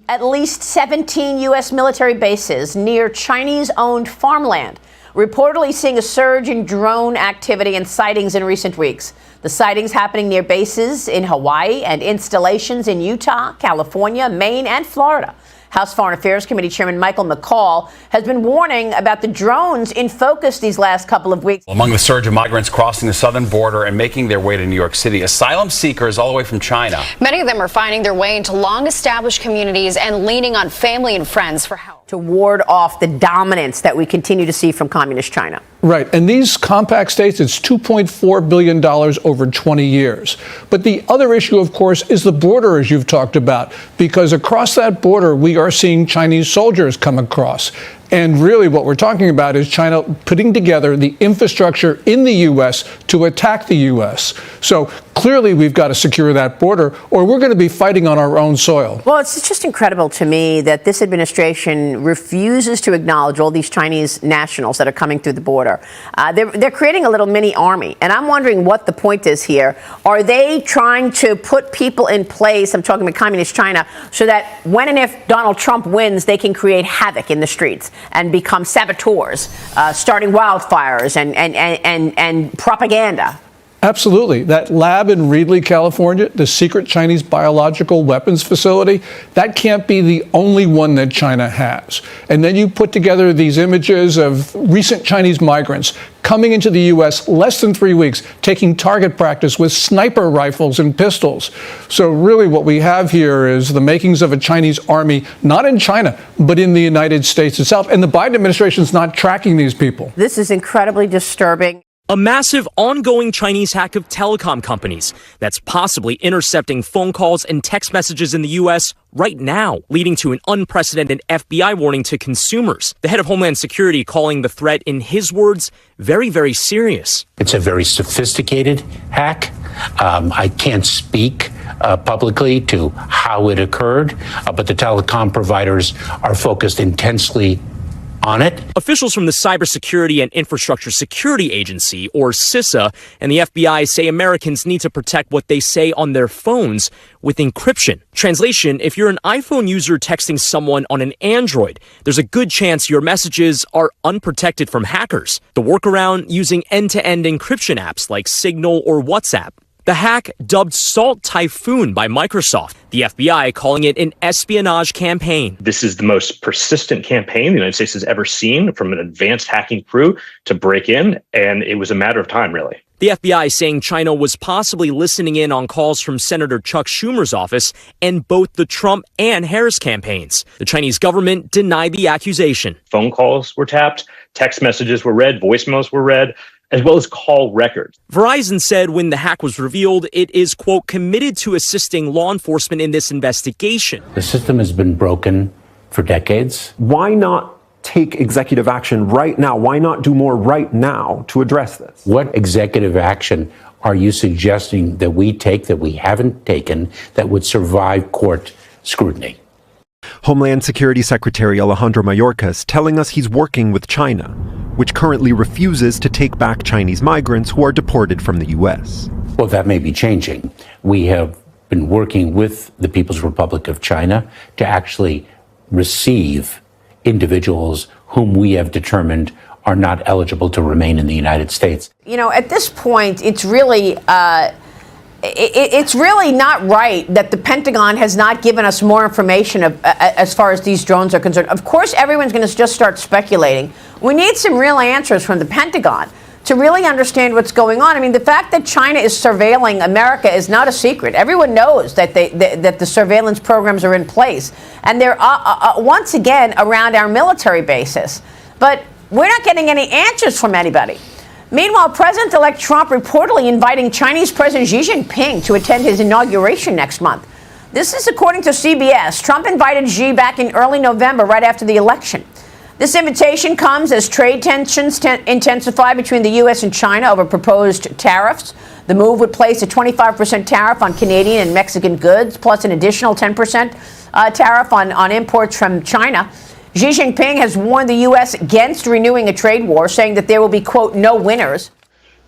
At least 17 U.S. military bases near Chinese-owned farmland, reportedly seeing a surge in drone activity and sightings in recent weeks. The sightings happening near bases in Hawaii and installations in Utah, California, Maine, and Florida. House Foreign Affairs Committee Chairman Michael McCaul has been warning about the drones in focus these last couple of weeks. Among the surge of migrants crossing the southern border and making their way to New York City, asylum seekers all the way from China. Many of them are finding their way into long-established communities and leaning on family and friends for help. To ward off the dominance that we continue to see from communist China. Right. And these compact states, it's $2.4 billion over 20 years. But the other issue, of course, is the border, as you've talked about, because across that border, we are seeing Chinese soldiers come across. And really what we're talking about is China putting together the infrastructure in the U.S. to attack the U.S. So clearly we've got to secure that border or we're going to be fighting on our own soil. Well, it's just incredible to me that this administration refuses to acknowledge all these Chinese nationals that are coming through the border. They're creating a little mini army. And I'm wondering what the point is here. Are they trying to put people in place, I'm talking about communist China, so that when and if Donald Trump wins, they can create havoc in the streets and become saboteurs, starting wildfires and propaganda? Absolutely. That lab in Reedley, California, the secret Chinese biological weapons facility, that can't be the only one that China has. And then you put together these images of recent Chinese migrants coming into the U.S. less than 3 weeks, taking target practice with sniper rifles and pistols. So really what we have here is the makings of a Chinese army, not in China, but in the United States itself. And the Biden administration is not tracking these people. This is incredibly disturbing. A massive ongoing Chinese hack of telecom companies that's possibly intercepting phone calls and text messages in the U.S. right now, leading to an unprecedented FBI warning to consumers. The head of Homeland Security calling the threat, in his words, very, very serious. It's a very sophisticated hack. I can't speak publicly to how it occurred, but the telecom providers are focused intensely on it. Officials from the Cybersecurity and Infrastructure Security Agency, or CISA, and the FBI say Americans need to protect what they say on their phones with encryption. Translation, if you're an iPhone user texting someone on an Android, there's a good chance your messages are unprotected from hackers. The workaround, using end-to-end encryption apps like Signal or WhatsApp. The hack, dubbed Salt Typhoon by Microsoft, the FBI calling it an espionage campaign. This is the most persistent campaign the United States has ever seen from an advanced hacking crew to break in, and it was a matter of time, really. The FBI saying China was possibly listening in on calls from Senator Chuck Schumer's office and both the Trump and Harris campaigns. The Chinese government denied the accusation. Phone calls were tapped, text messages were read, voicemails were read, as well as call records. Verizon said when the hack was revealed, it is, quote, committed to assisting law enforcement in this investigation. The system has been broken for decades. Why not take executive action right now? Why not do more right now to address this? What executive action are you suggesting that we take that we haven't taken that would survive court scrutiny? Homeland Security Secretary Alejandro Mayorkas telling us he's working with China, which currently refuses to take back Chinese migrants who are deported from the U.S. Well, that may be changing. We have been working with the People's Republic of China to actually receive individuals whom we have determined are not eligible to remain in the United States. You know, at this point, it's really not right that the Pentagon has not given us more information as far as these drones are concerned. Of course, everyone's going to just start speculating. We need some real answers from the Pentagon to really understand what's going on. I mean, the fact that China is surveilling America is not a secret. Everyone knows that that the surveillance programs are in place. And they're, once again, around our military bases. But we're not getting any answers from anybody. Meanwhile, President-elect Trump reportedly inviting Chinese President Xi Jinping to attend his inauguration next month. This is according to CBS. Trump invited Xi back in early November, right after the election. This invitation comes as trade tensions intensify between the U.S. and China over proposed tariffs. The move would place a 25% tariff on Canadian and Mexican goods, plus an additional 10% tariff on imports from China. Xi Jinping has warned the U.S. against renewing a trade war, saying that there will be, quote, no winners.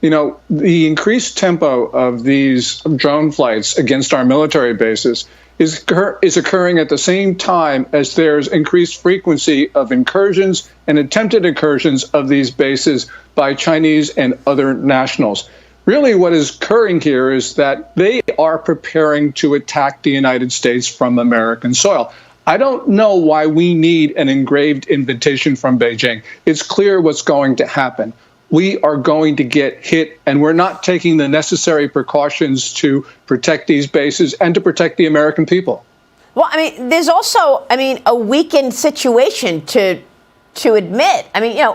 You know, the increased tempo of these drone flights against our military bases is occurring at the same time as there's increased frequency of incursions and attempted incursions of these bases by Chinese and other nationals. Really, what is occurring here is that they are preparing to attack the United States from American soil. I don't know why we need an engraved invitation from Beijing. It's clear what's going to happen. We are going to get hit, and we're not taking the necessary precautions to protect these bases and to protect the American people. Well, I mean, there's also, a weakened situation to admit.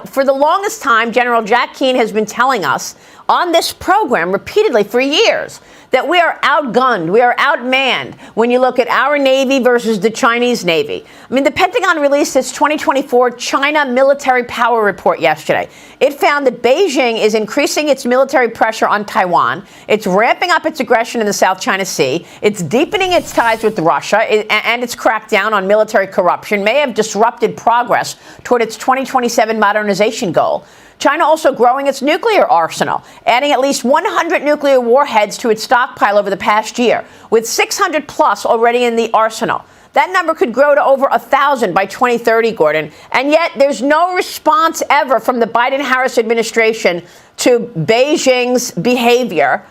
For the longest time, General Jack Keane has been telling us on this program repeatedly for years that we are outgunned, we are outmanned when you look at our Navy versus the Chinese Navy. The Pentagon released its 2024 China Military Power Report yesterday. It found that Beijing is increasing its military pressure on Taiwan. It's ramping up its aggression in the South China Sea. It's deepening its ties with Russia, and its crackdown on military corruption may have disrupted progress toward its 2027 modernization goal. China also growing its nuclear arsenal, adding at least 100 nuclear warheads to its stockpile over the past year, with 600 plus already in the arsenal. That number could grow to over 1,000 by 2030, Gordon. And yet there's no response ever from the Biden-Harris administration to Beijing's behavior.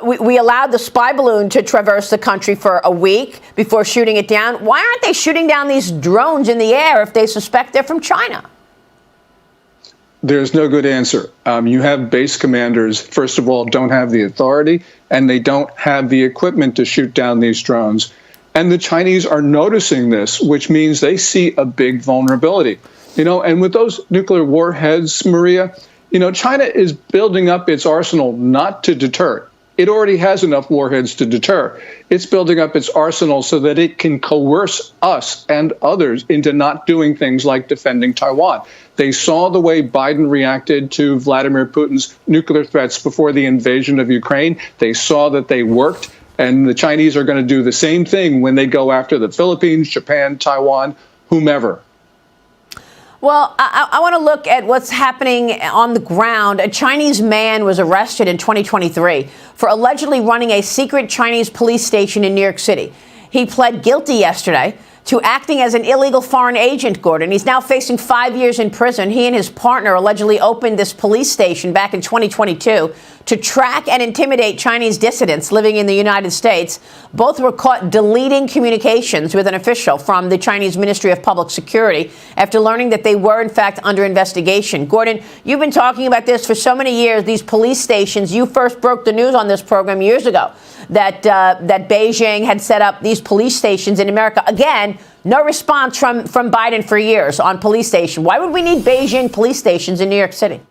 We allowed the spy balloon to traverse the country for a week before shooting it down. Why aren't they shooting down these drones in the air if they suspect they're from China? There's no good answer. You have base commanders, first of all, don't have the authority, and they don't have the equipment to shoot down these drones. And the Chinese are noticing this, which means they see a big vulnerability. And with those nuclear warheads, Maria, China is building up its arsenal not to deter. It already has enough warheads to deter. It's building up its arsenal so that it can coerce us and others into not doing things like defending Taiwan. They saw the way Biden reacted to Vladimir Putin's nuclear threats before the invasion of Ukraine. They saw that they worked, and the Chinese are going to do the same thing when they go after the Philippines, Japan, Taiwan, whomever. Well, I want to look at what's happening on the ground. A Chinese man was arrested in 2023 for allegedly running a secret Chinese police station in New York City. He pled guilty yesterday to acting as an illegal foreign agent, Gordon. He's now facing 5 years in prison. He and his partner allegedly opened this police station back in 2022 to track and intimidate Chinese dissidents living in the United States. Both were caught deleting communications with an official from the Chinese Ministry of Public Security after learning that they were, in fact, under investigation. Gordon, you've been talking about this for so many years, these police stations. You first broke the news on this program years ago that Beijing had set up these police stations in America. Again, no response from Biden for years on police station. Why would we need Beijing police stations in New York City?